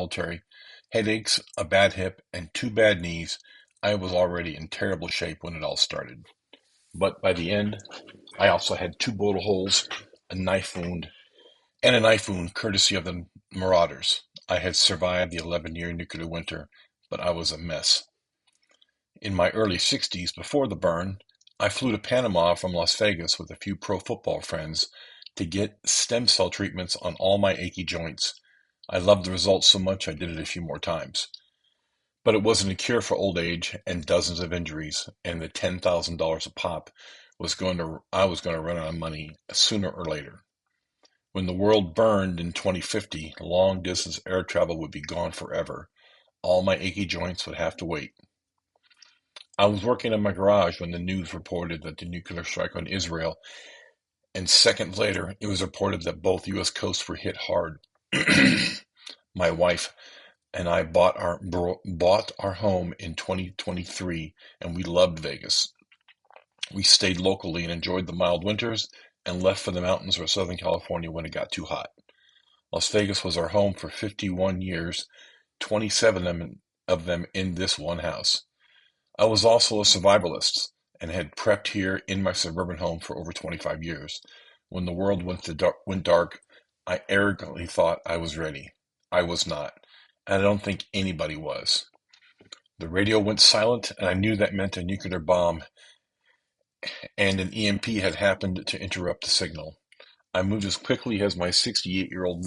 military, headaches, a bad hip, and two bad knees, I was already in terrible shape when it all started. But by the end, I also had two bullet holes, a knife wound, and a knife wound courtesy of the Marauders. I had survived the 11-year nuclear winter, but I was a mess. In my early 60s, before the burn, I flew to Panama from Las Vegas with a few pro football friends to get stem cell treatments on all my achy joints. I loved the results so much I did it a few more times. But it wasn't a cure for old age and dozens of injuries, and the $10,000 a pop I was going to run out of money sooner or later. When the world burned in 2050, long distance air travel would be gone forever. All my achy joints would have to wait. I was working in my garage when the news reported that the nuclear strike on Israel, and seconds later, it was reported that both U.S. coasts were hit hard. My wife and I bought our home in 2023, and we loved Vegas. We stayed locally and enjoyed the mild winters, and left for the mountains or Southern California when it got too hot. Las Vegas was our home for 51 years, 27 of them in this one house. I was also a survivalist and had prepped here in my suburban home for over 25 years. When the world went dark, I arrogantly thought I was ready. I was not, and I don't think anybody was. The radio went silent, and I knew that meant a nuclear bomb and an EMP had happened to interrupt the signal. I moved as quickly as my 68-year-old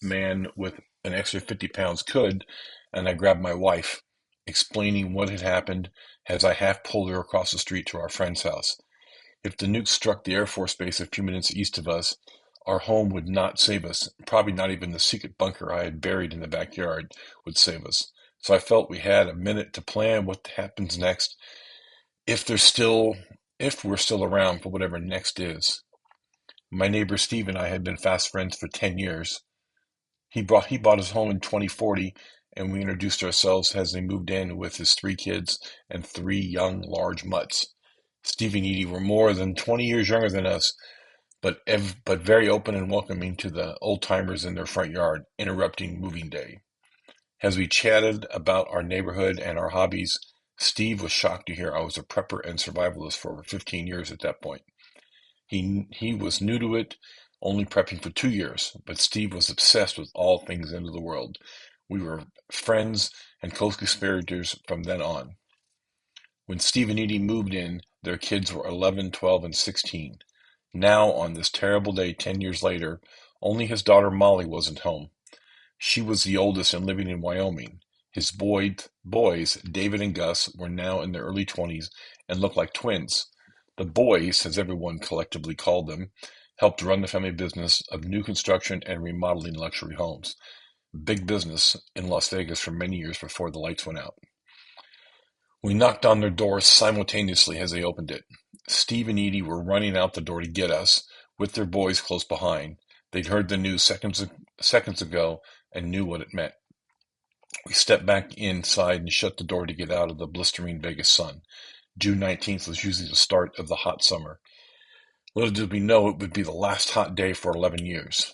man with an extra 50 pounds could, and I grabbed my wife, explaining what had happened as I half pulled her across the street to our friend's house. If the nuke struck the Air Force Base a few minutes east of us, our home would not save us. Probably not even the secret bunker I had buried in the backyard would save us. So I felt we had a minute to plan what happens next if there's still if we're still around for whatever next is. My neighbor Steve and I had been fast friends for 10 years. He bought his home in 2040, and we introduced ourselves as he moved in with his three kids and three young, large mutts. Steve and Edie were more than 20 years younger than us, but very open and welcoming to the old-timers in their front yard, interrupting moving day. As we chatted about our neighborhood and our hobbies, Steve was shocked to hear I was a prepper and survivalist for over 15 years at that point. He was new to it, only prepping for 2 years, but Steve was obsessed with all things end of the world. We were friends and co-conspirators from then on. When Steve and Edie moved in, their kids were 11, 12, and 16. Now, on this terrible day 10 years later, only his daughter Molly wasn't home. She was the oldest and living in Wyoming. His boys, David and Gus, were now in their early 20s and looked like twins. The boys, as everyone collectively called them, helped run the family business of new construction and remodeling luxury homes. Big business in Las Vegas for many years before the lights went out. We knocked on their door simultaneously as they opened it. Steve and Edie were running out the door to get us, with their boys close behind. They'd heard the news seconds ago and knew what it meant. We stepped back inside and shut the door to get out of the blistering Vegas sun. June 19th was usually the start of the hot summer. Little did we know it would be the last hot day for 11 years.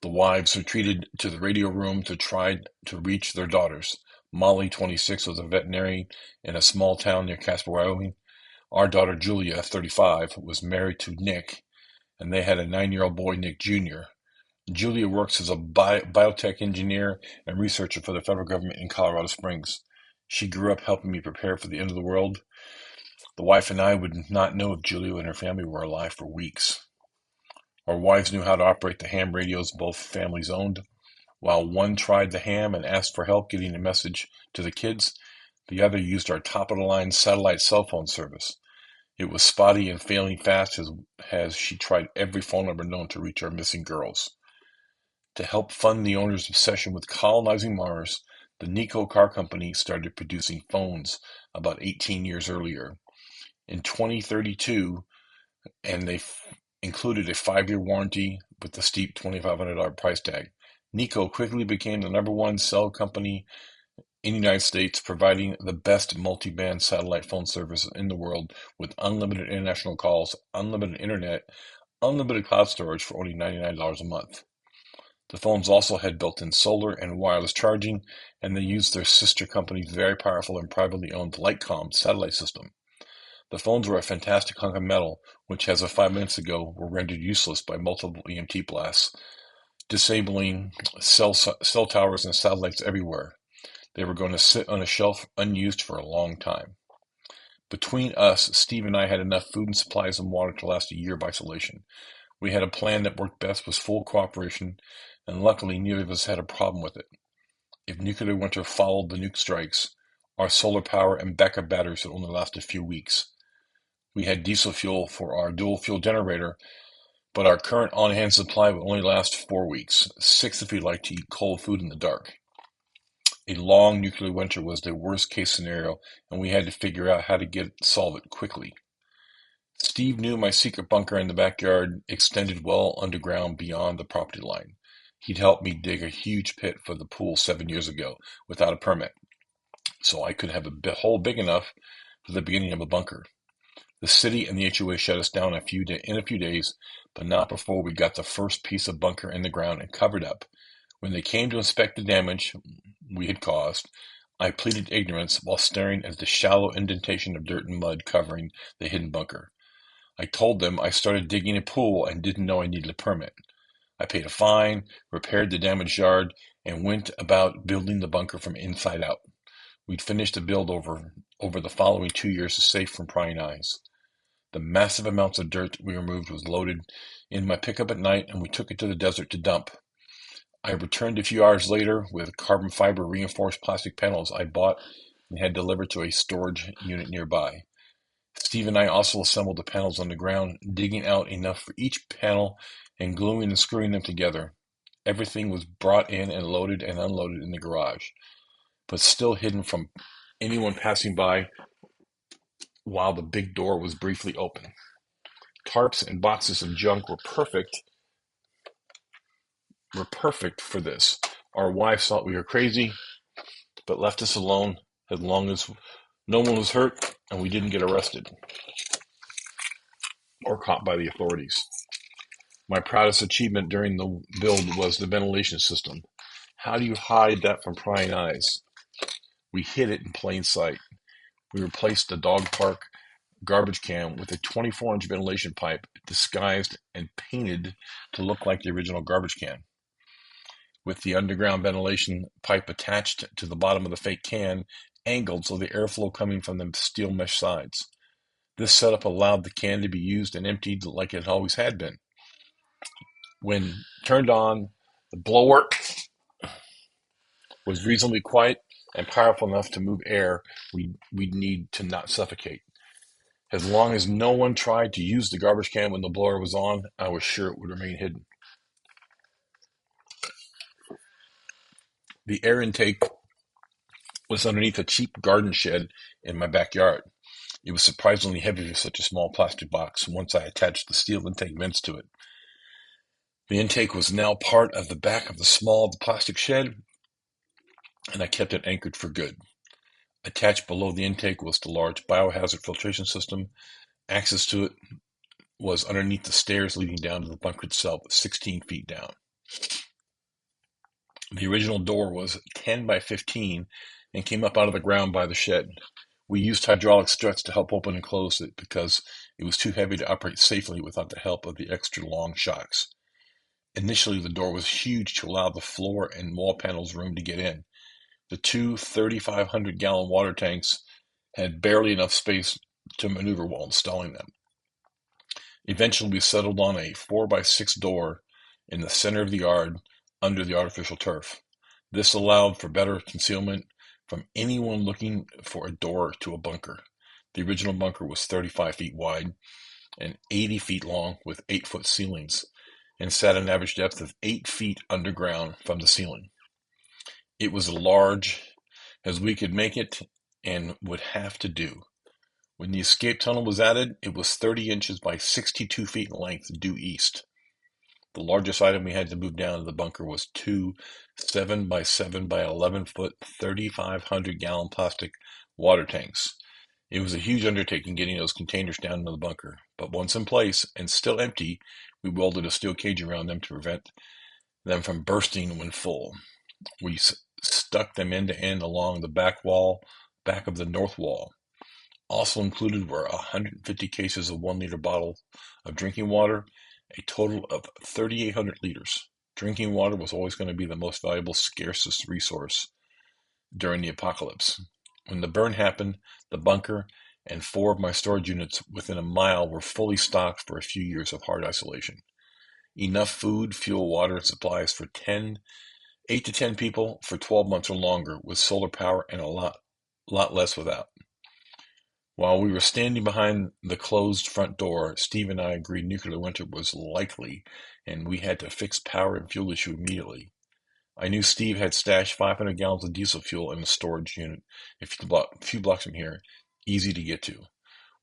The wives retreated to the radio room to try to reach their daughters. Molly, 26, was a veterinarian in a small town near Casper, Wyoming. Our daughter Julia, 35, was married to Nick, and they had a 9-year-old boy, Nick Jr. Julia works as a biotech engineer and researcher for the federal government in Colorado Springs. She grew up helping me prepare for the end of the world. The wife and I would not know if Julia and her family were alive for weeks. Our wives knew how to operate the ham radios both families owned. While one tried the ham and asked for help getting a message to the kids, the other used our top-of-the-line satellite cell phone service. It was spotty and failing fast as she tried every phone number known to reach our missing girls. To help fund the owner's obsession with colonizing Mars, the Nico car company started producing phones about 18 years earlier. In 2032, and they included a 5-year warranty with the steep $2,500 price tag. Nico quickly became the #1 cell company in the United States, providing the best multi-band satellite phone service in the world with unlimited international calls, unlimited internet, unlimited cloud storage for only $99 a month. The phones also had built-in solar and wireless charging, and they used their sister company's very powerful and privately owned Lightcom satellite system. The phones were a fantastic hunk of metal, which as of 5 minutes ago were rendered useless by multiple EMT blasts, disabling cell towers and satellites everywhere. They were going to sit on a shelf unused for a long time. Between us, Steve and I had enough food and supplies and water to last a year of isolation. We had a plan that worked best with full cooperation, and luckily neither of us had a problem with it. If nuclear winter followed the nuke strikes, our solar power and backup batteries would only last a few weeks. We had diesel fuel for our dual fuel generator, but our current on-hand supply would only last 4 weeks, 6 if we like to eat cold food in the dark. A long nuclear winter was the worst case scenario, and we had to figure out how to solve it quickly. Steve knew my secret bunker in the backyard extended well underground beyond the property line. He'd helped me dig a huge pit for the pool 7 years ago without a permit, so I could have a hole big enough for the beginning of a bunker. The city and the HOA shut us down in a few days, but not before we got the first piece of bunker in the ground and covered up. When they came to inspect the damage we had caused, I pleaded ignorance while staring at the shallow indentation of dirt and mud covering the hidden bunker. I told them I started digging a pool and didn't know I needed a permit. I paid a fine, repaired the damaged yard, and went about building the bunker from inside out. We'd finished the build over the following 2 years safe from prying eyes. The massive amounts of dirt we removed was loaded in my pickup at night, and we took it to the desert to dump. I returned a few hours later with carbon fiber reinforced plastic panels I bought and had delivered to a storage unit nearby. Steve and I also assembled the panels on the ground, digging out enough for each panel and gluing and screwing them together. Everything was brought in and loaded and unloaded in the garage, but still hidden from anyone passing by while the big door was briefly open. Tarps and boxes of junk were perfect for this. Our wives thought we were crazy, but left us alone as long as no one was hurt and we didn't get arrested or caught by the authorities. My proudest achievement during the build was the ventilation system. How do you hide that from prying eyes? We hid it in plain sight. We replaced the dog park garbage can with a 24-inch ventilation pipe disguised and painted to look like the original garbage can. With the underground ventilation pipe attached to the bottom of the fake can, angled so the airflow coming from the steel mesh sides. This setup allowed the can to be used and emptied like it always had been. When turned on, the blower was reasonably quiet and powerful enough to move air we'd need to not suffocate. As long as no one tried to use the garbage can when the blower was on, I was sure it would remain hidden. The air intake was underneath a cheap garden shed in my backyard. It was surprisingly heavy for such a small plastic box once I attached the steel intake vents to it. The intake was now part of the back of the small plastic shed, and I kept it anchored for good. Attached below the intake was the large biohazard filtration system. Access to it was underneath the stairs leading down to the bunker itself, 16 feet down. The original door was 10 by 15 and came up out of the ground by the shed. We used hydraulic struts to help open and close it because it was too heavy to operate safely without the help of the extra long shocks. Initially, the door was huge to allow the floor and wall panels room to get in. The two 3,500-gallon water tanks had barely enough space to maneuver while installing them. Eventually, we settled on a 4x6 door in the center of the yard under the artificial turf. This allowed for better concealment from anyone looking for a door to a bunker. The original bunker was 35 feet wide and 80 feet long with 8-foot ceilings and sat at an average depth of 8 feet underground from the ceiling. It was as large as we could make it and would have to do. When the escape tunnel was added, it was 30 inches by 62 feet in length due east. The largest item we had to move down to the bunker was two 7 by 7 by 11 foot, 3,500-gallon plastic water tanks. It was a huge undertaking getting those containers down into the bunker, but once in place and still empty, we welded a steel cage around them to prevent them from bursting when full. We stuck them end to end along the back of the north wall. Also included were 150 cases of 1 liter bottles of drinking water, a total of 3,800 liters. Drinking water was always going to be the most valuable, scarcest resource during the apocalypse. When the burn happened, the bunker and 4 of my storage units within a mile were fully stocked for a few years of hard isolation. Enough food, fuel, water, and supplies for 8 to 10 people for 12 months or longer, with solar power and a lot less without. While we were standing behind the closed front door, Steve and I agreed nuclear winter was likely, and we had to fix power and fuel issue immediately. I knew Steve had stashed 500 gallons of diesel fuel in a storage unit a few blocks from here, easy to get to.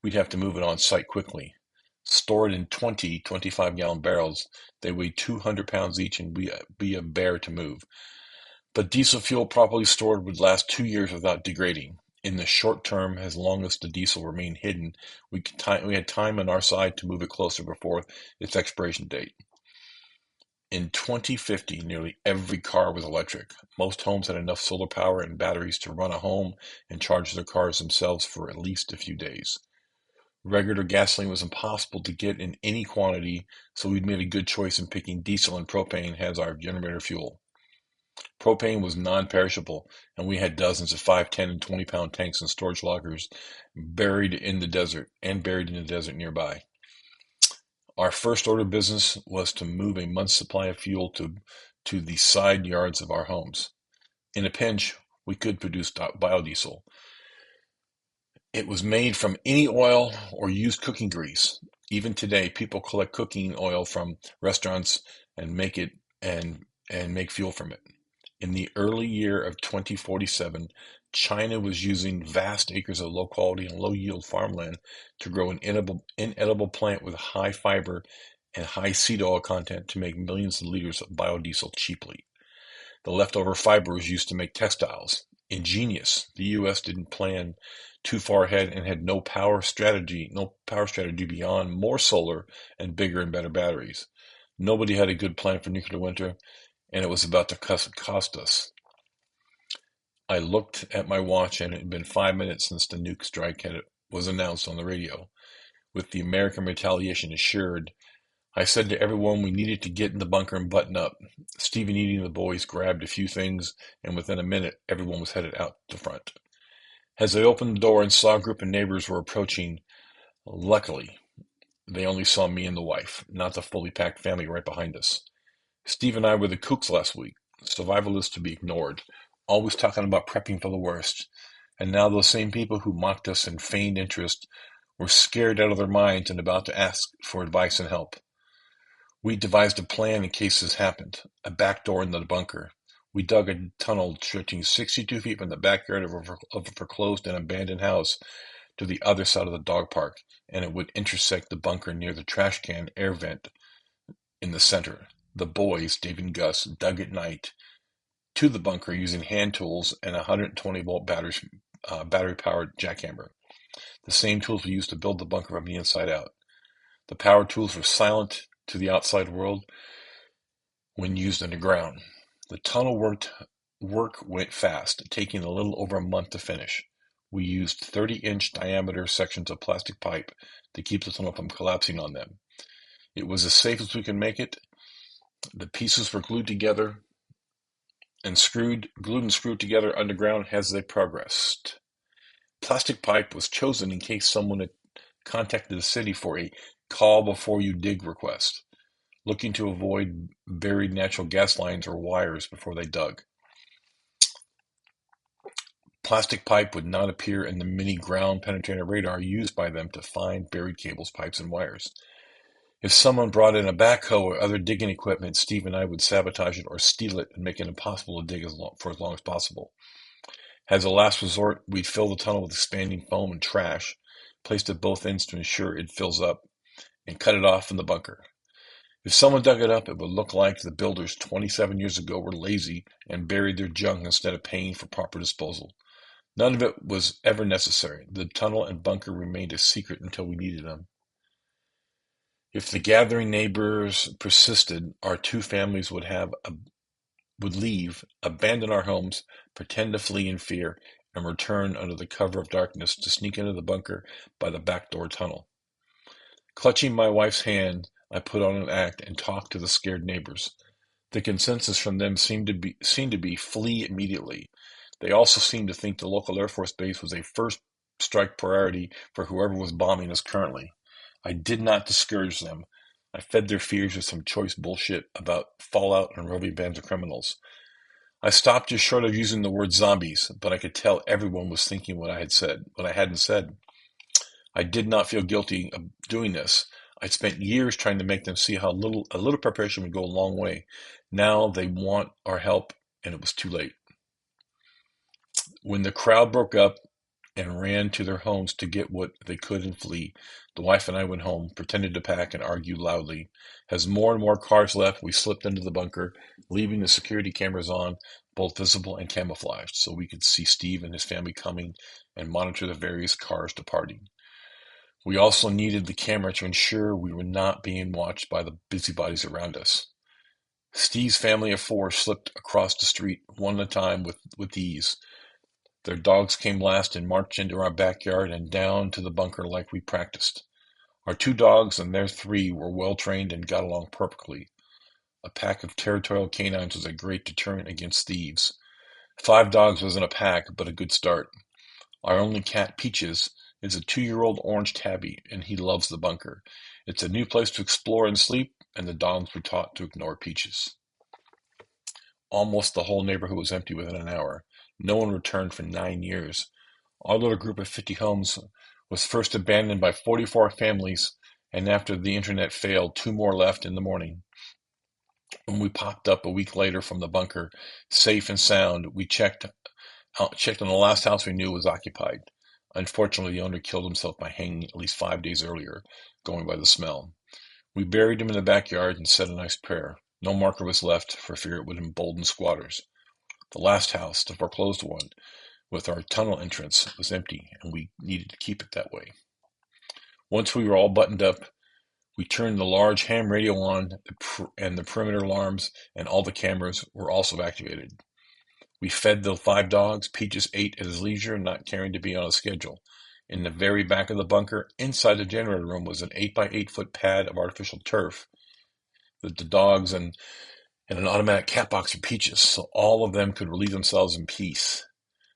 We'd have to move it on site quickly. Stored in 25-gallon barrels, they weighed 200 pounds each and be a bear to move. But diesel fuel properly stored would last 2 years without degrading. In the short term, as long as the diesel remained hidden, we had time on our side to move it closer before its expiration date. In 2050, nearly every car was electric. Most homes had enough solar power and batteries to run a home and charge their cars themselves for at least a few days. Regular gasoline was impossible to get in any quantity, so we'd made a good choice in picking diesel and propane as our generator fuel. Propane was non-perishable, and we had dozens of 5, 10, and 20-pound tanks and storage lockers buried in the desert nearby. Our first order of business was to move a month's supply of fuel to the side yards of our homes. In a pinch, we could produce biodiesel. It was made from any oil or used cooking grease. Even today, people collect cooking oil from restaurants and make it and make fuel from it. In the early year of 2047, China was using vast acres of low quality and low yield farmland to grow an inedible plant with high fiber and high seed oil content to make millions of liters of biodiesel cheaply. The leftover fiber was used to make textiles. Ingenious. The U.S. didn't plan too far ahead and had no power strategy beyond more solar and bigger and better batteries. Nobody had a good plan for nuclear winter, and it was about to cost us. I looked at my watch, and it had been 5 minutes since the nuke strike was announced on the radio. With the American retaliation assured, I said to everyone we needed to get in the bunker and button up. Stephen Eady and the boys grabbed a few things, and within a minute, everyone was headed out the front. As I opened the door and saw a group of neighbors were approaching, luckily, they only saw me and the wife, not the fully packed family right behind us. Steve and I were the kooks last week, survivalists to be ignored, always talking about prepping for the worst. And now those same people who mocked us and feigned interest were scared out of their minds and about to ask for advice and help. We devised a plan in case this happened, a back door in the bunker. We dug a tunnel stretching 62 feet from the backyard of a foreclosed and abandoned house to the other side of the dog park, and it would intersect the bunker near the trash can air vent in the center. The boys, Dave and Gus, dug at night to the bunker using hand tools and a 120-volt battery-powered jackhammer, the same tools we used to build the bunker from the inside out. The power tools were silent to the outside world when used underground. The tunnel work went fast, taking a little over a month to finish. We used 30-inch diameter sections of plastic pipe to keep the tunnel from collapsing on them. It was as safe as we could make it. The pieces were glued and screwed together underground as they progressed. Plastic pipe was chosen in case someone had contacted the city for a call before you dig request, looking to avoid buried natural gas lines or wires before they dug. Plastic pipe would not appear in the mini ground penetrating radar used by them to find buried cables, pipes, and wires. If someone brought in a backhoe or other digging equipment, Steve and I would sabotage it or steal it and make it impossible to dig for as long as possible. As a last resort, we'd fill the tunnel with expanding foam and trash, placed at both ends to ensure it fills up, and cut it off in the bunker. If someone dug it up, it would look like the builders 27 years ago were lazy and buried their junk instead of paying for proper disposal. None of it was ever necessary. The tunnel and bunker remained a secret until we needed them. If the gathering neighbors persisted, our two families would leave, abandon our homes, pretend to flee in fear, and return under the cover of darkness to sneak into the bunker by the back door tunnel. Clutching my wife's hand, I put on an act and talked to the scared neighbors. The consensus from them seemed to be flee immediately. They also seemed to think the local Air Force base was a first strike priority for whoever was bombing us currently. I did not discourage them. I fed their fears with some choice bullshit about fallout and roving bands of criminals. I stopped just short of using the word zombies, but I could tell everyone was thinking what I hadn't said. I did not feel guilty of doing this. I'd spent years trying to make them see how a little preparation would go a long way. Now they want our help, and it was too late. When the crowd broke up and ran to their homes to get what they could and flee, the wife and I went home, pretended to pack, and argued loudly. As more and more cars left, we slipped into the bunker, leaving the security cameras on, both visible and camouflaged, so we could see Steve and his family coming and monitor the various cars departing. We also needed the camera to ensure we were not being watched by the busybodies around us. Steve's family of four slipped across the street, one at a time with ease. Their dogs came last and marched into our backyard and down to the bunker like we practiced. Our two dogs and their three were well trained and got along perfectly. A pack of territorial canines was a great deterrent against thieves. 5 dogs wasn't a pack, but a good start. Our only cat, Peaches, is a 2-year-old orange tabby, and he loves the bunker. It's a new place to explore and sleep, and the dogs were taught to ignore Peaches. Almost the whole neighborhood was empty within an hour. No one returned for 9 years. Our little group of 50 homes was first abandoned by 44 families, and after the internet failed, 2 more left in the morning. When we popped up a week later from the bunker, safe and sound, we checked on the last house we knew was occupied. Unfortunately, the owner killed himself by hanging at least 5 days earlier, going by the smell. We buried him in the backyard and said a nice prayer. No marker was left for fear it would embolden squatters. The last house, the foreclosed one, with our tunnel entrance, was empty, and we needed to keep it that way. Once we were all buttoned up, we turned the large ham radio on, and the perimeter alarms and all the cameras were also activated. We fed the 5 dogs. Peaches ate at his leisure, not caring to be on a schedule. In the very back of the bunker, inside the generator room, was an 8 by 8 foot pad of artificial turf that the dogs and an automatic cat box for Peaches, so all of them could relieve themselves in peace.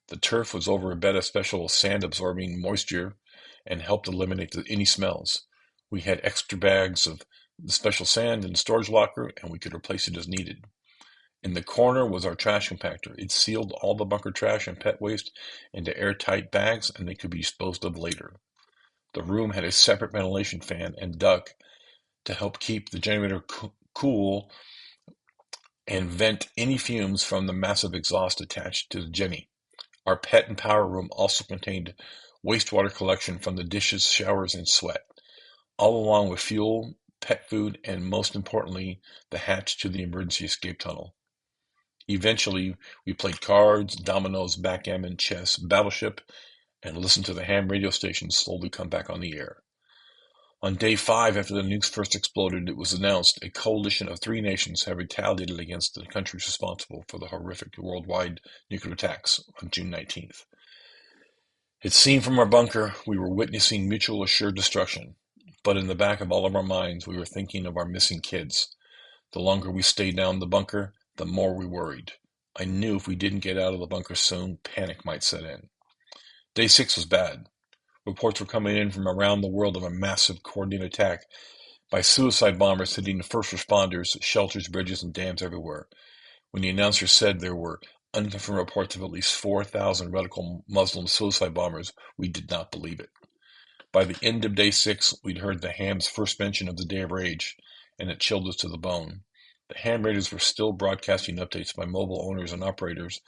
The turf was over a bed of special sand-absorbing moisture and helped eliminate any smells. We had extra bags of the special sand in the storage locker, and we could replace it as needed. In the corner was our trash compactor. It sealed all the bunker trash and pet waste into airtight bags, and they could be disposed of later. The room had a separate ventilation fan and duct to help keep the generator cool and vent any fumes from the massive exhaust attached to the Jenny. Our pet and power room also contained wastewater collection from the dishes, showers, and sweat, all along with fuel, pet food, and most importantly, the hatch to the emergency escape tunnel. Eventually, we played cards, dominoes, backgammon, chess, battleship, and listened to the ham radio station slowly come back on the air. On day 5 after the nukes first exploded, it was announced a coalition of 3 nations had retaliated against the countries responsible for the horrific worldwide nuclear attacks on June 19th. It seemed from our bunker we were witnessing mutual assured destruction, but in the back of all of our minds we were thinking of our missing kids. The longer we stayed down the bunker, the more we worried. I knew if we didn't get out of the bunker soon, panic might set in. Day 6 was bad. Reports were coming in from around the world of a massive coordinated attack by suicide bombers hitting the first responders, shelters, bridges, and dams everywhere. When the announcer said there were unconfirmed reports of at least 4,000 radical Muslim suicide bombers, we did not believe it. By the end of day 6, we'd heard the ham's first mention of the Day of Rage, and it chilled us to the bone. The ham raiders were still broadcasting updates by mobile owners and operators,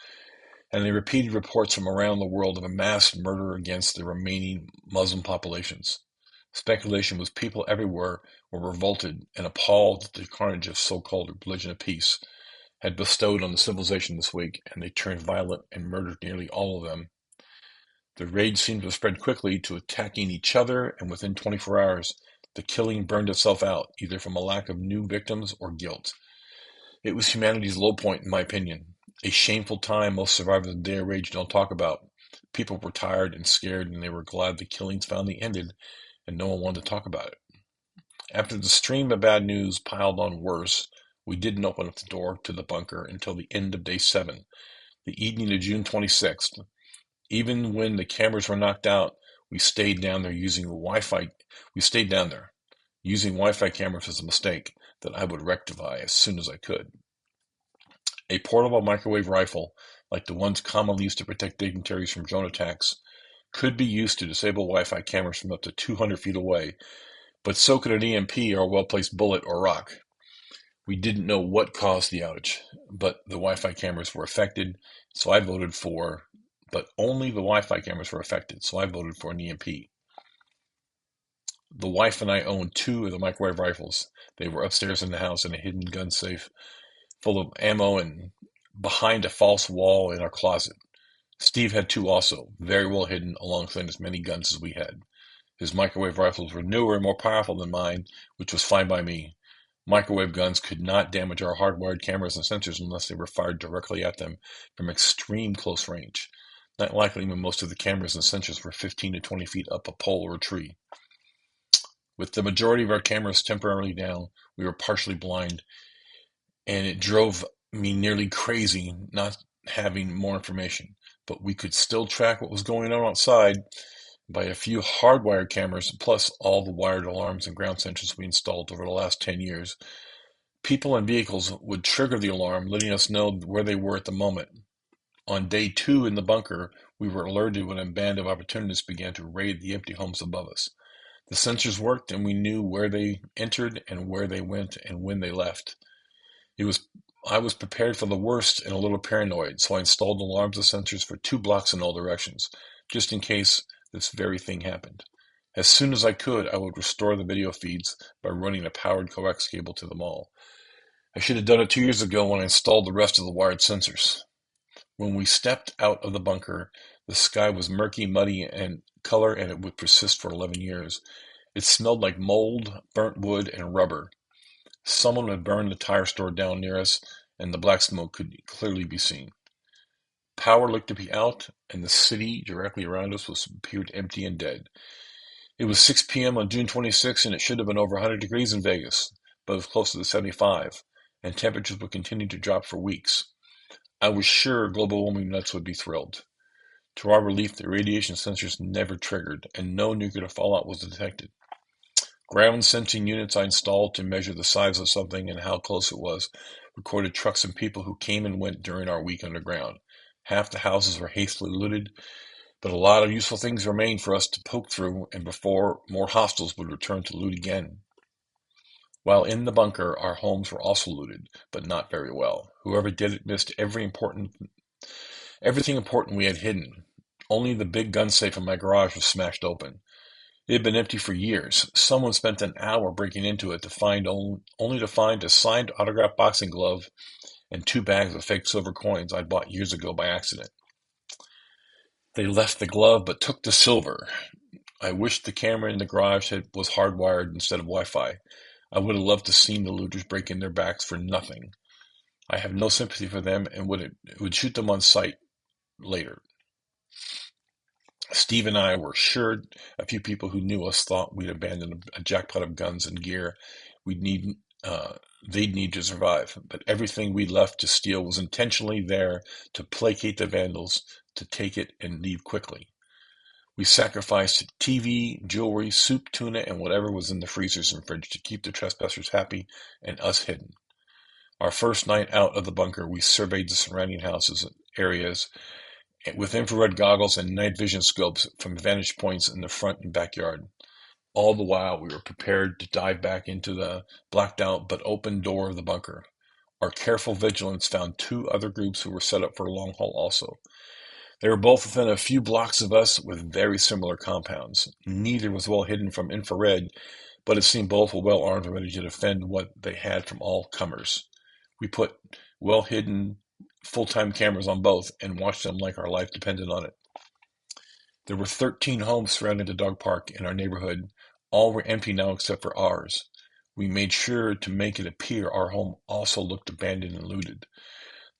and they repeated reports from around the world of a mass murder against the remaining Muslim populations. Speculation was people everywhere were revolted and appalled at the carnage of so-called religion of peace had bestowed on the civilization this week, and they turned violent and murdered nearly all of them. The rage seemed to spread quickly to attacking each other, and within 24 hours, The killing burned itself out, either from a lack of new victims or guilt. It was humanity's low point, in my opinion. A shameful time most survivors of the day of rage don't talk about. People were tired and scared, and they were glad the killings finally ended, and no one wanted to talk about it. After the stream of bad news piled on worse, we didn't open up the door to the bunker until the end of day 7, the evening of June 26th. Even when the cameras were knocked out, we stayed down there using Wi-Fi. We stayed down there. Using Wi-Fi cameras was a mistake that I would rectify as soon as I could. A portable microwave rifle, like the ones commonly used to protect dignitaries from drone attacks, could be used to disable Wi-Fi cameras from up to 200 feet away, but so could an EMP or a well-placed bullet or rock. We didn't know what caused the outage, but the Wi-Fi cameras were affected, so I voted for, but only the Wi-Fi cameras were affected, so I voted for an EMP. The wife and I owned 2 of the microwave rifles. They were upstairs in the house in a hidden gun safe full of ammo and behind a false wall in our closet. Steve had 2 also, very well hidden alongside as many guns as we had. His microwave rifles were newer and more powerful than mine, which was fine by me. Microwave guns could not damage our hardwired cameras and sensors unless they were fired directly at them from extreme close range. Not likely when most of the cameras and sensors were 15 to 20 feet up a pole or a tree. With the majority of our cameras temporarily down, we were partially blind, and it drove me nearly crazy not having more information. But we could still track what was going on outside by a few hardwired cameras, plus all the wired alarms and ground sensors we installed over the last 10 years. People and vehicles would trigger the alarm, letting us know where they were at the moment. On day 2 in the bunker, we were alerted when a band of opportunists began to raid the empty homes above us. The sensors worked, and we knew where they entered and where they went and when they left. I was prepared for the worst and a little paranoid, so I installed alarms and sensors for 2 blocks in all directions, just in case this very thing happened. As soon as I could, I would restore the video feeds by running a powered coax cable to them all. I should have done it 2 years ago when I installed the rest of the wired sensors. When we stepped out of the bunker, the sky was murky, muddy in color, and it would persist for 11 years. It smelled like mold, burnt wood, and rubber. Someone had burned the tire store down near us, and the black smoke could clearly be seen. Power looked to be out, and the city directly around us appeared empty and dead. It was 6 p.m. on June 26, and it should have been over 100 degrees in Vegas, but it was closer to 75, and temperatures would continue to drop for weeks. I was sure global warming nuts would be thrilled. To our relief, the radiation sensors never triggered, and no nuclear fallout was detected. Ground sensing units I installed to measure the size of something and how close it was recorded trucks and people who came and went during our week underground. Half the houses were hastily looted, but a lot of useful things remained for us to poke through, and before more hostiles would return to loot again. While in the bunker, our homes were also looted, but not very well. Whoever did it missed everything important we had hidden. Only the big gun safe in my garage was smashed open. It had been empty for years. Someone spent an hour breaking into it only to find a signed autographed boxing glove and 2 bags of fake silver coins I'd bought years ago by accident. They left the glove but took the silver. I wished the camera in the garage was hardwired instead of Wi-Fi. I would have loved to see the looters break in their backs for nothing. I have no sympathy for them and would shoot them on sight later. Steve and I were sure a few people who knew us thought we'd abandoned a jackpot of guns and gear they'd need to survive, but everything we left to steal was intentionally there to placate the vandals, to take it and leave quickly. We sacrificed TV, jewelry, soup, tuna, and whatever was in the freezers and fridge to keep the trespassers happy and us hidden. Our first night out of the bunker, we surveyed the surrounding houses and areas with infrared goggles and night vision scopes from vantage points in the front and backyard. All the while, we were prepared to dive back into the blacked out but open door of the bunker. Our careful vigilance found 2 other groups who were set up for a long haul also. They were both within a few blocks of us with very similar compounds. Neither was well hidden from infrared, but it seemed both were well armed and ready to defend what they had from all comers. We put well hidden full-time cameras on both and watched them like our life depended on it. There were 13 homes surrounding the dog park in our neighborhood, All were empty now except for ours. We made sure to make it appear our home also looked abandoned and looted.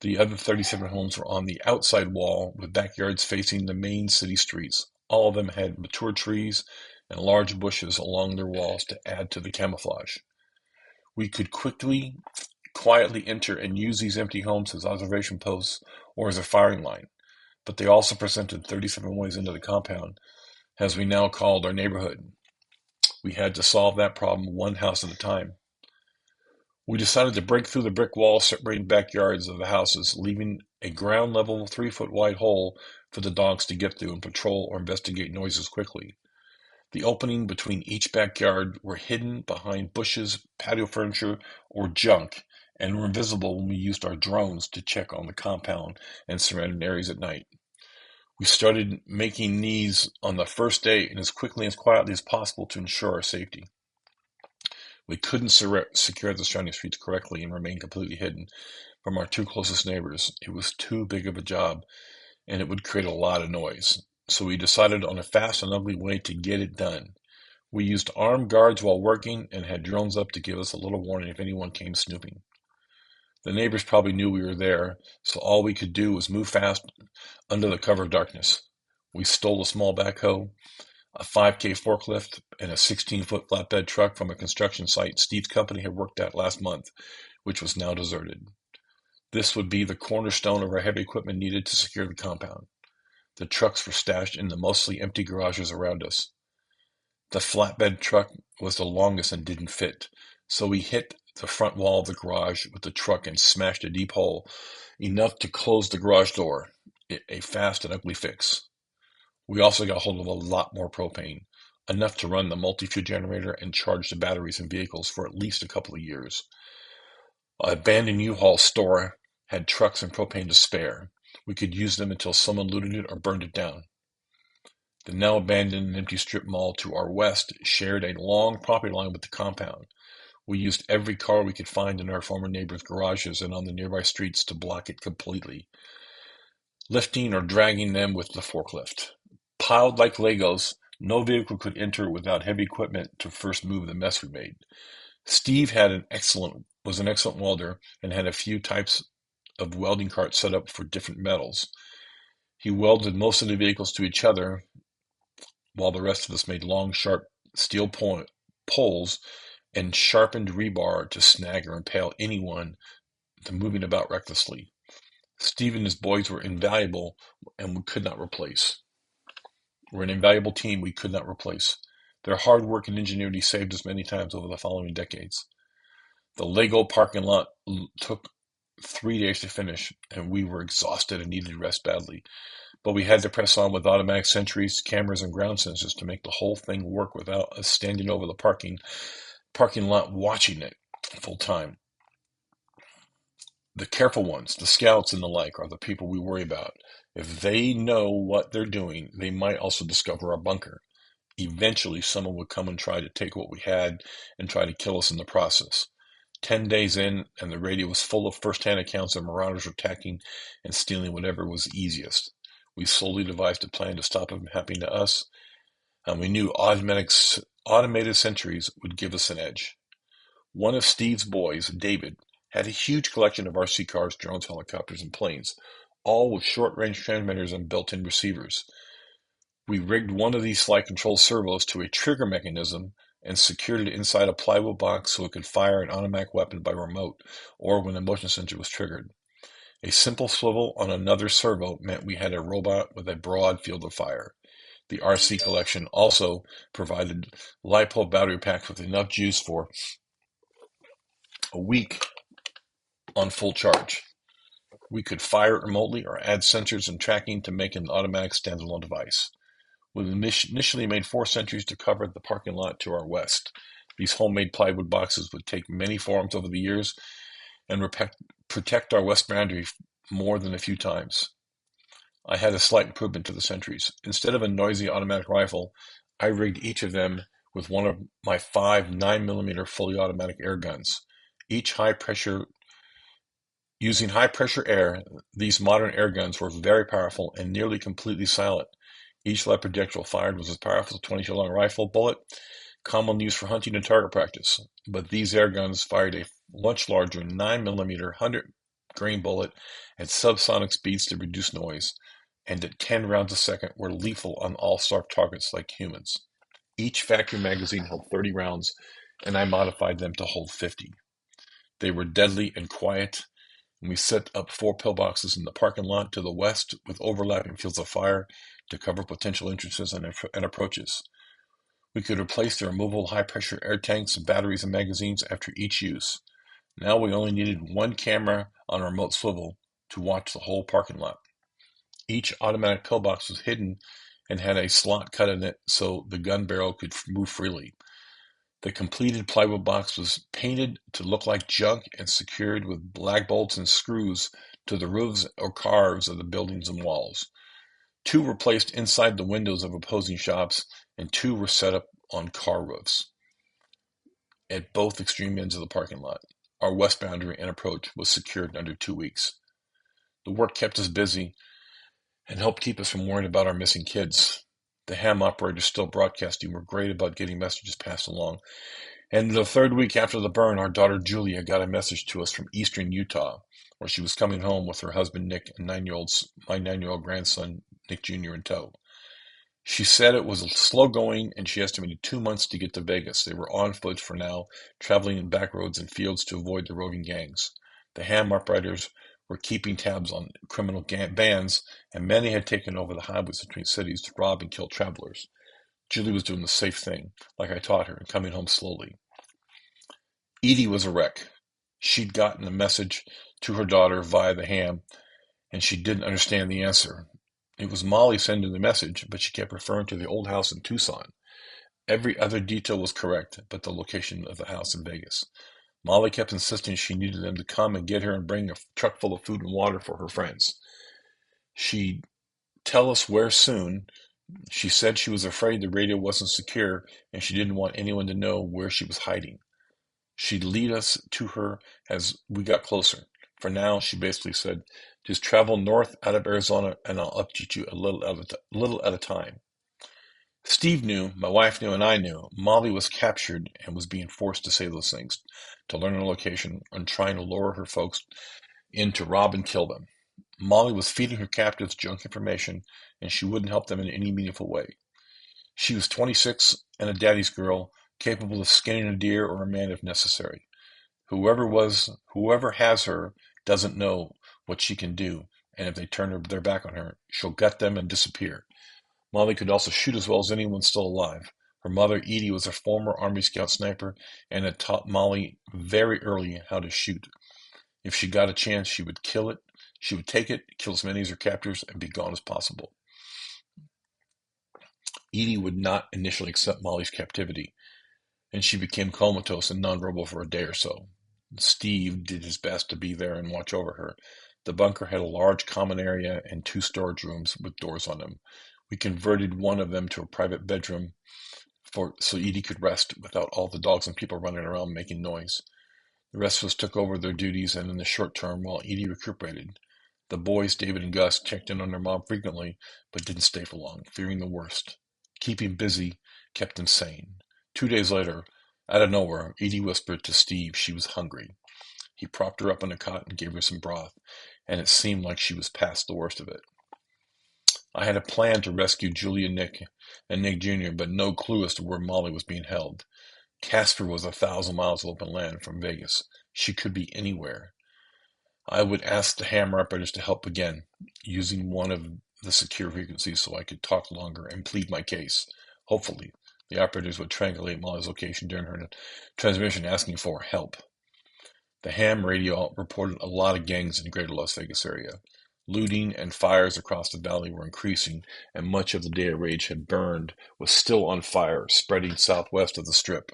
The other 37 homes were on the outside wall, with backyards facing the main city streets. All of them had mature trees and large bushes along their walls to add to the camouflage. We could quietly enter and use these empty homes as observation posts or as a firing line, but they also presented 37 ways into the compound, as we now called our neighborhood. We had to solve that problem one house at a time. We decided to break through the brick walls separating backyards of the houses, leaving a ground level 3 foot wide hole for the dogs to get through and patrol or investigate noises quickly. The opening between each backyard were hidden behind bushes, patio furniture, or junk, and were invisible when we used our drones to check on the compound and surrounding areas at night. We started making these on the first day and as quickly and as quietly as possible to ensure our safety. We couldn't secure the surrounding streets correctly and remain completely hidden from our two closest neighbors. It was too big of a job, and it would create a lot of noise. So we decided on a fast and ugly way to get it done. We used armed guards while working and had drones up to give us a little warning if anyone came snooping. The neighbors probably knew we were there, so all we could do was move fast under the cover of darkness. We stole a small backhoe, a 5K forklift, and a 16-foot flatbed truck from a construction site Steve's company had worked at last month, which was now deserted. This would be the cornerstone of our heavy equipment needed to secure the compound. The trucks were stashed in the mostly empty garages around us. The flatbed truck was the longest and didn't fit, so we hit the front wall of the garage with the truck and smashed a deep hole, enough to close the garage door. A fast and ugly fix. We also got hold of a lot more propane, enough to run the multi-fuel generator and charge the batteries in vehicles for at least a couple of years. An abandoned U-Haul store had trucks and propane to spare. We could use them until someone looted it or burned it down. The now abandoned and empty strip mall to our west shared a long property line with the compound. We used every car we could find in our former neighbors' garages and on the nearby streets to block it completely, lifting or dragging them with the forklift. Piled like Legos, no vehicle could enter without heavy equipment to first move the mess we made. Steve was an excellent welder and had a few types of welding carts set up for different metals. He welded most of the vehicles to each other, while the rest of us made long, sharp steel poles and sharpened rebar to snag or impale anyone to moving about recklessly. Steve and his boys were invaluable and we could not replace. We're an invaluable team we could not replace. Their hard work and ingenuity saved us many times over the following decades. The Lego parking lot took 3 days to finish, and we were exhausted and needed rest badly. But we had to press on with automatic sentries, cameras, and ground sensors to make the whole thing work without us standing over the parking lot watching it full time. The careful ones, the scouts and the like, are the people we worry about. If they know what they're doing, they might also discover our bunker. Eventually, someone would come and try to take what we had and try to kill us in the process. 10 days in, and the radio was full of first-hand accounts of marauders attacking and stealing whatever was easiest. We slowly devised a plan to stop it from happening to us, and we knew automated sentries would give us an edge. One of Steve's boys, David, had a huge collection of RC cars, drones, helicopters, and planes, all with short-range transmitters and built-in receivers. We rigged one of these flight control servos to a trigger mechanism and secured it inside a plywood box so it could fire an automatic weapon by remote or when a motion sensor was triggered. A simple swivel on another servo meant we had a robot with a broad field of fire. The RC collection also provided LiPo battery packs with enough juice for a week on full charge. We could fire it remotely or add sensors and tracking to make it an automatic standalone device. We initially made 4 sentries to cover the parking lot to our west. These homemade plywood boxes would take many forms over the years and protect our west boundary more than a few times. I had a slight improvement to the sentries. Instead of a noisy automatic rifle, I rigged each of them with one of my 5 9mm fully automatic air guns. Using high-pressure air, these modern air guns were very powerful and nearly completely silent. Each lead projectile fired was as powerful as a 22-long rifle bullet commonly used for hunting and target practice. But these air guns fired a much larger 9mm 100-grain bullet at subsonic speeds to reduce noise, and at 10 rounds a second were lethal on all soft targets like humans. Each factory magazine held 30 rounds, and I modified them to hold 50. They were deadly and quiet, and we set up 4 pillboxes in the parking lot to the west with overlapping fields of fire to cover potential entrances and approaches. We could replace the removable high-pressure air tanks, batteries, and magazines after each use. Now we only needed one camera on a remote swivel to watch the whole parking lot. Each automatic pillbox was hidden and had a slot cut in it so the gun barrel could move freely. The completed plywood box was painted to look like junk and secured with black bolts and screws to the roofs or carves of the buildings and walls. 2 were placed inside the windows of opposing shops, and 2 were set up on car roofs at both extreme ends of the parking lot. Our west boundary and approach was secured in under 2 weeks. The work kept us busy and helped keep us from worrying about our missing kids. The ham operators still broadcasting were great about getting messages passed along. And the 3rd week after the burn, our daughter Julia got a message to us from eastern Utah, where she was coming home with her husband Nick and my 9-year-old grandson Nick Jr. in tow. She said it was slow going, and she estimated 2 months to get to Vegas. They were on foot for now, traveling in back roads and fields to avoid the roving gangs. The ham operators were keeping tabs on criminal bands, and many had taken over the highways between cities to rob and kill travelers. Julie was doing the safe thing, like I taught her, and coming home slowly. Edie was a wreck. She'd gotten a message to her daughter via the ham, and she didn't understand the answer. It was Molly sending the message, but she kept referring to the old house in Tucson. Every other detail was correct, but the location of the house in Vegas. Molly kept insisting she needed them to come and get her and bring a truck full of food and water for her friends. She'd tell us where soon. She said she was afraid the radio wasn't secure, and she didn't want anyone to know where she was hiding. She'd lead us to her as we got closer. For now, she basically said, just travel north out of Arizona and I'll update you a little at a time. Steve knew, my wife knew, and I knew Molly was captured and was being forced to say those things, to learn her location and trying to lure her folks in to rob and kill them. Molly was feeding her captives junk information, and she wouldn't help them in any meaningful way. She was 26 and a daddy's girl, capable of skinning a deer or a man if necessary. Whoever has her doesn't know what she can do, and if they turn their back on her, she'll gut them and disappear. Molly could also shoot as well as anyone still alive. Her mother, Edie, was a former Army Scout sniper and had taught Molly very early how to shoot. If she got a chance, she would kill it. She would take it, kill as many as her captors, and be gone as possible. Edie would not initially accept Molly's captivity, and she became comatose and nonverbal for a day or so. Steve did his best to be there and watch over her. The bunker had a large common area and 2 storage rooms with doors on them. We converted one of them to a private bedroom so Edie could rest without all the dogs and people running around making noise. The rest of us took over their duties, and in the short term, while Edie recuperated, the boys, David and Gus, checked in on their mom frequently, but didn't stay for long, fearing the worst. Keeping busy kept them sane. 2 days later, out of nowhere, Edie whispered to Steve she was hungry. He propped her up on a cot and gave her some broth, and it seemed like she was past the worst of it. I had a plan to rescue Julie and Nick Jr., but no clue as to where Molly was being held. Casper was 1,000 miles of open land from Vegas. She could be anywhere. I would ask the hammer operators to help again, using one of the secure frequencies so I could talk longer and plead my case. Hopefully, the operators would triangulate Molly's location during her transmission asking for help. The ham radio reported a lot of gangs in the greater Las Vegas area. Looting and fires across the valley were increasing, and much of the Day of Rage had burned, was still on fire, spreading southwest of the Strip.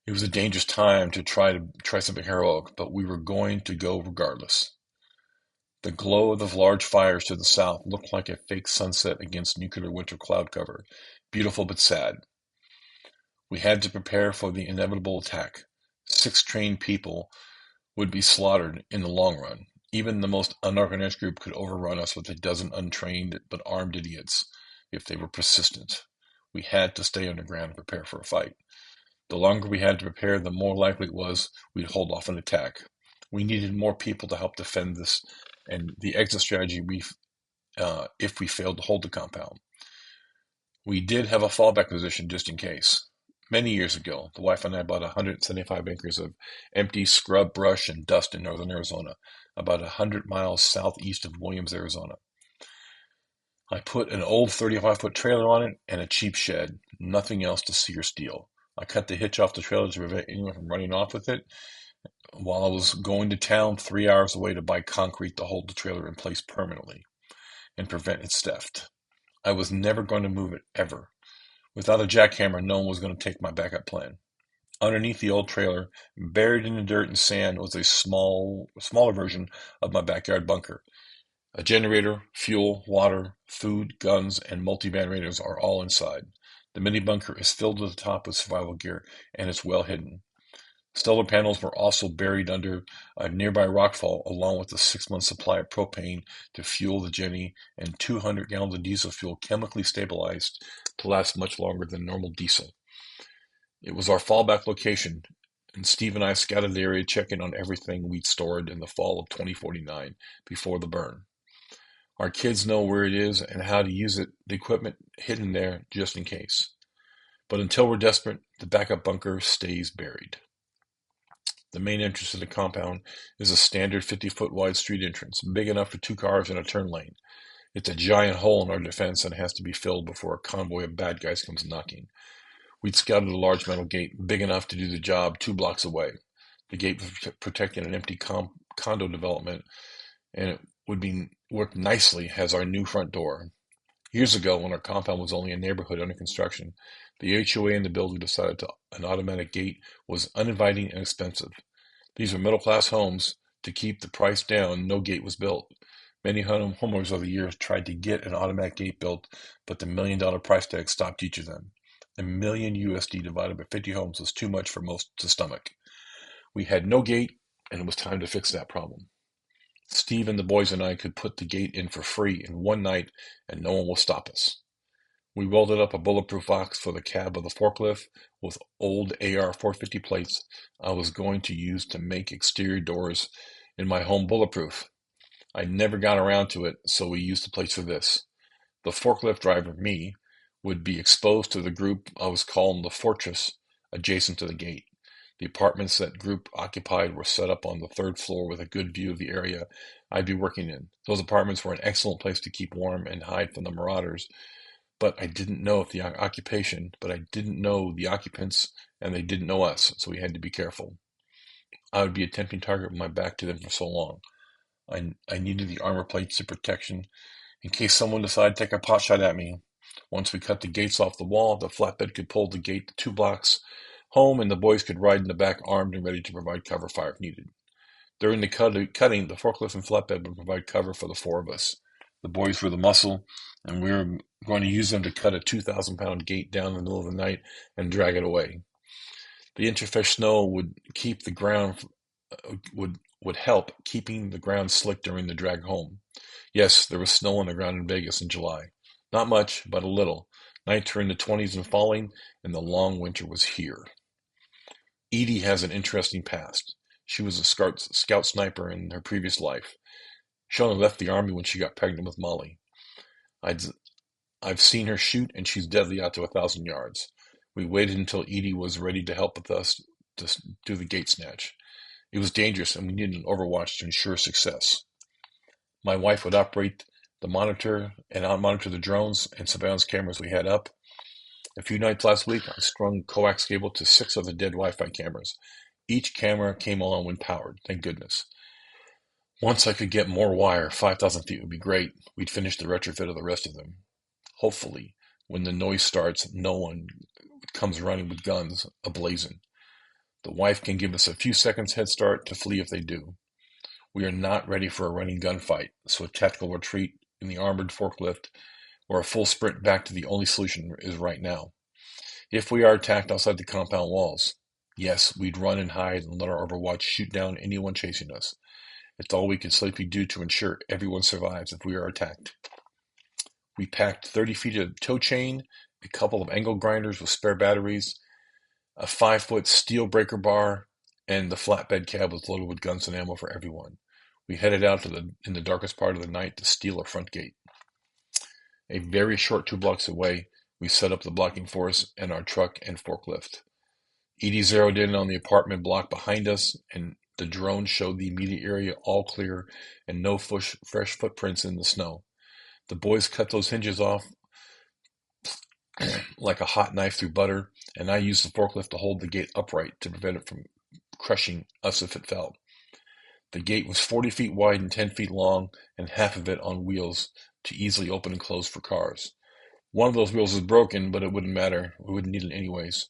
It was a dangerous time to try something heroic, but we were going to go regardless. The glow of the large fires to the south looked like a fake sunset against nuclear winter cloud cover, beautiful but sad. We had to prepare for the inevitable attack. 6 trained people would be slaughtered in the long run. Even the most unorganized group could overrun us with a dozen untrained but armed idiots if they were persistent. We had to stay underground and prepare for a fight. The longer we had to prepare, the more likely it was we'd hold off an attack. We needed more people to help defend this and the exit strategy if we failed to hold the compound. We did have a fallback position just in case. Many years ago, the wife and I bought 175 acres of empty scrub, brush, and dust in northern Arizona, about 100 miles southeast of Williams, Arizona. I put an old 35-foot trailer on it and a cheap shed, nothing else to see or steal. I cut the hitch off the trailer to prevent anyone from running off with it while I was going to town 3 hours away to buy concrete to hold the trailer in place permanently and prevent its theft. I was never going to move it, ever. Without a jackhammer, no one was going to take my backup plan. Underneath the old trailer, buried in the dirt and sand, was a smaller version of my backyard bunker. A generator, fuel, water, food, guns, and multi-band radios are all inside. The mini bunker is filled to the top with survival gear, and it's well hidden. Solar panels were also buried under a nearby rockfall, along with a 6-month supply of propane to fuel the Jenny and 200 gallons of diesel fuel chemically stabilized to last much longer than normal diesel. It was our fallback location, and Steve and I scouted the area checking on everything we'd stored in the fall of 2049 before the burn. Our kids know where it is and how to use it, the equipment hidden there just in case. But until we're desperate, the backup bunker stays buried. The main entrance to the compound is a standard 50-foot wide street entrance, big enough for 2 cars and a turn lane. It's a giant hole in our defense and has to be filled before a convoy of bad guys comes knocking. We'd scouted a large metal gate big enough to do the job 2 blocks away. The gate was protecting an empty condo development, and it would be worked nicely as our new front door. Years ago, when our compound was only a neighborhood under construction, the HOA in the building decided an automatic gate was uninviting and expensive. These were middle-class homes. To keep the price down, no gate was built. Many homeowners over the years tried to get an automatic gate built, but the $1 million price tag stopped each of them. $1 million USD divided by 50 homes was too much for most to stomach. We had no gate, and it was time to fix that problem. Steve and the boys and I could put the gate in for free in one night, and no one will stop us. We welded up a bulletproof box for the cab of the forklift with old AR-450 plates I was going to use to make exterior doors in my home bulletproof. I never got around to it, so we used the plates for this. The forklift driver, me, would be exposed to the group I was calling the Fortress, adjacent to the gate. The apartments that group occupied were set up on the 3rd floor with a good view of the area I'd be working in. Those apartments were an excellent place to keep warm and hide from the marauders, but I didn't know the occupants, and they didn't know us, so we had to be careful. I would be a tempting target with my back to them for so long. I needed the armor plates of protection in case someone decided to take a pot shot at me. Once we cut the gates off the wall, the flatbed could pull the gate 2 blocks home, and the boys could ride in the back armed and ready to provide cover fire if needed. During the cutting, the forklift and flatbed would provide cover for the 4 of us. The boys were the muscle, and we were going to use them to cut a 2,000-pound gate down in the middle of the night and drag it away. The interfish snow would keep the ground would help keeping the ground slick during the drag home. Yes, there was snow on the ground in Vegas in July. Not much, but a little. Nights were in the 20s and falling, and the long winter was here. Edie has an interesting past. She was a scout sniper in her previous life. She only left the army when she got pregnant with Molly. I've seen her shoot, and she's deadly out to 1,000 yards. We waited until Edie was ready to help with us to do the gate snatch. It was dangerous, and we needed an overwatch to ensure success. My wife would operate the monitor and monitor the drones and surveillance cameras we had up. A few nights last week, I strung coax cable to 6 of the dead Wi-Fi cameras. Each camera came on when powered, thank goodness. Once I could get more wire, 5,000 feet would be great. We'd finish the retrofit of the rest of them. Hopefully, when the noise starts, no one comes running with guns ablazing. The wife can give us a few seconds head start to flee if they do. We are not ready for a running gunfight, so a tactical retreat in the armored forklift or a full sprint back to the only solution is right now. If we are attacked outside the compound walls, yes, we'd run and hide and let our overwatch shoot down anyone chasing us. It's all we can safely do to ensure everyone survives if we are attacked. We packed 30 feet of tow chain a couple of angle grinders with spare batteries, a 5-foot steel breaker bar, and the flatbed cab was loaded with guns and ammo for everyone. We headed out in the darkest part of the night to steal a front gate. A very short 2 blocks away, we set up the blocking force and our truck and forklift. Edie zeroed in on the apartment block behind us, and the drone showed the immediate area all clear and no fresh footprints in the snow. The boys cut those hinges off like a hot knife through butter, and I used the forklift to hold the gate upright to prevent it from crushing us if it fell. The gate was 40 feet wide and 10 feet long, and half of it on wheels to easily open and close for cars. One of those wheels was broken, but it wouldn't matter. We wouldn't need it anyways.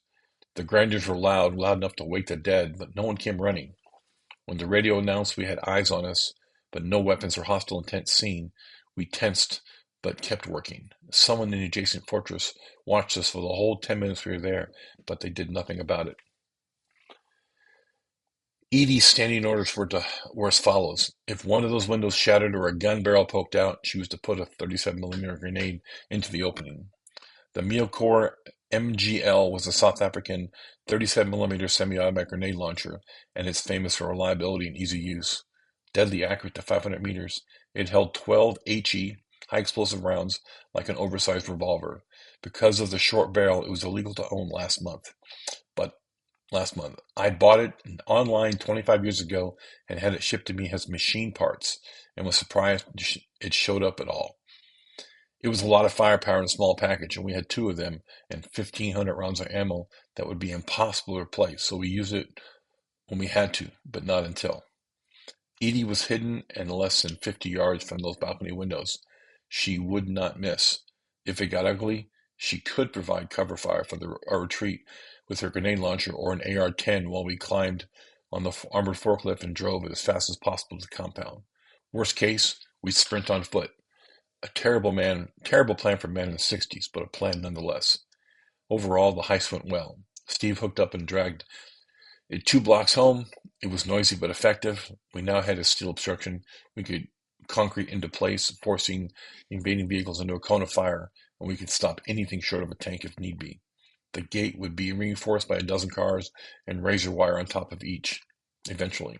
The grinders were loud enough to wake the dead, but no one came running. When the radio announced we had eyes on us, but no weapons or hostile intent seen, we tensed but kept working. Someone in the adjacent fortress watched us for the whole 10 minutes we were there, but they did nothing about it. Edie's standing orders were as follows. If one of those windows shattered or a gun barrel poked out, she was to put a 37mm grenade into the opening. The Mielkor MGL was a South African 37mm semi-automatic grenade launcher, and it's famous for reliability and easy use. Deadly accurate to 500 meters, it held 12 HE, high-explosive rounds, like an oversized revolver. Because of the short barrel, it was illegal to own last month. I bought it online 25 years ago and had it shipped to me as machine parts, and was surprised it showed up at all. It was a lot of firepower in a small package, and we had 2 of them and 1,500 rounds of ammo that would be impossible to replace, so we used it when we had to, but not until. Edie was hidden and less than 50 yards from those balcony windows. She would not miss. If it got ugly, she could provide cover fire for our retreat with her grenade launcher or an AR-10 while we climbed on the armored forklift and drove it as fast as possible to the compound. Worst case, we'd sprint on foot. A terrible plan for a man in the 60s, but a plan nonetheless. Overall, the heist went well. Steve hooked up and dragged it 2 blocks home. It was noisy but effective. We now had a steel obstruction. We could concrete into place, forcing invading vehicles into a cone of fire, and we could stop anything short of a tank if need be. The gate would be reinforced by a dozen cars and razor wire on top of each, eventually.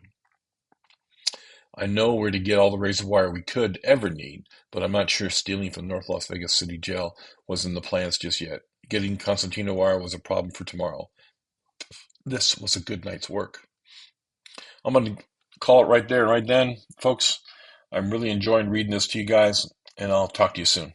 I know where to get all the razor wire we could ever need, but I'm not sure stealing from North Las Vegas City Jail was in the plans just yet. Getting concertina wire was a problem for tomorrow. This was a good night's work. I'm going to call it right there, right then, folks. I'm really enjoying reading this to you guys, and I'll talk to you soon.